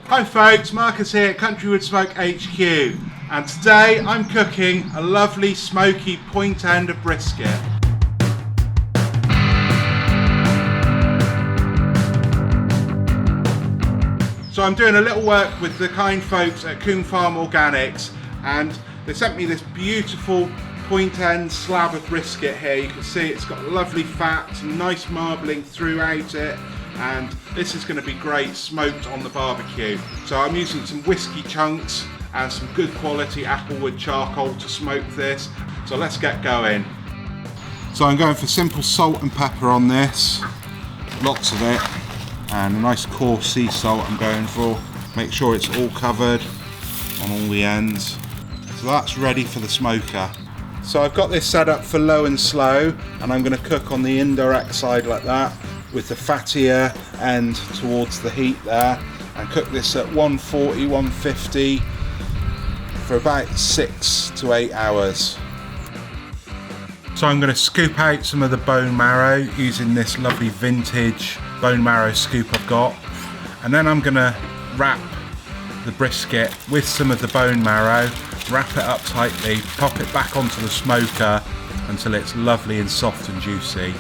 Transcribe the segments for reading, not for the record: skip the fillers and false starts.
Hi folks, Marcus here at CountryWoodSmoke HQ, and today I'm cooking a lovely smoky point end of brisket. So I'm doing a little work with the kind folks at Coombe Farm Organics, and they sent me this beautiful point end slab of brisket here. You can see it's got lovely fat, some nice marbling throughout it, and this is going to be great smoked on the barbecue. So I'm using some whiskey chunks and some good quality applewood charcoal to smoke this. So let's get going. So I'm going for simple salt and pepper on this, lots of it, and a nice coarse sea salt I'm going for. Make sure it's all covered on all the ends. So that's ready for the smoker. So I've got this set up for low and slow, and I'm going to cook on the indirect side like that, with the fattier end towards the heat there, and cook this at 140, 150 for about 6 to 8 hours. So I'm going to scoop out some of the bone marrow using this lovely vintage bone marrow scoop I've got, and then I'm going to wrap the brisket with some of the bone marrow, wrap it up tightly, pop it back onto the smoker until it's lovely and soft and juicy.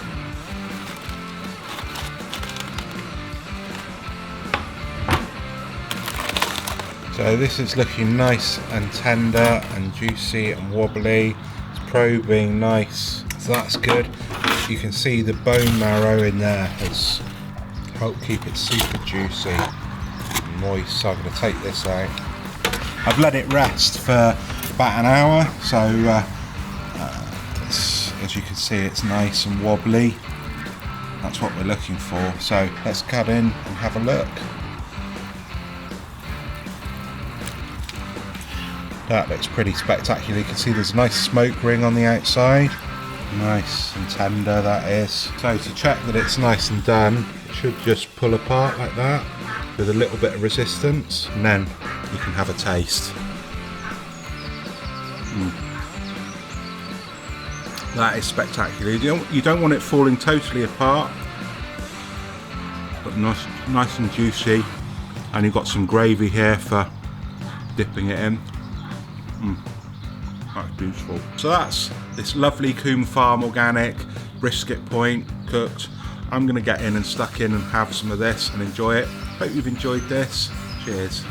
So this is looking nice and tender and juicy and wobbly. It's probing nice, so that's good. You can see the bone marrow in there has helped keep it super juicy and moist. So I'm going to take this out. I've let it rest for about an hour, so as you can see it's nice and wobbly. That's what we're looking for. So let's cut in and have a look. That looks pretty spectacular. You can see there's a nice smoke ring on the outside. Nice and tender that is. So to check that it's nice and done, it should just pull apart like that with a little bit of resistance, and then you can have a taste. That is spectacular. You don't want it falling totally apart, but nice and juicy, and you've got some gravy here for dipping it in. That's beautiful. So that's this lovely Coombe Farm organic brisket point cooked. I'm going to get in and stuck in and have some of this and enjoy it. Hope you've enjoyed this. Cheers.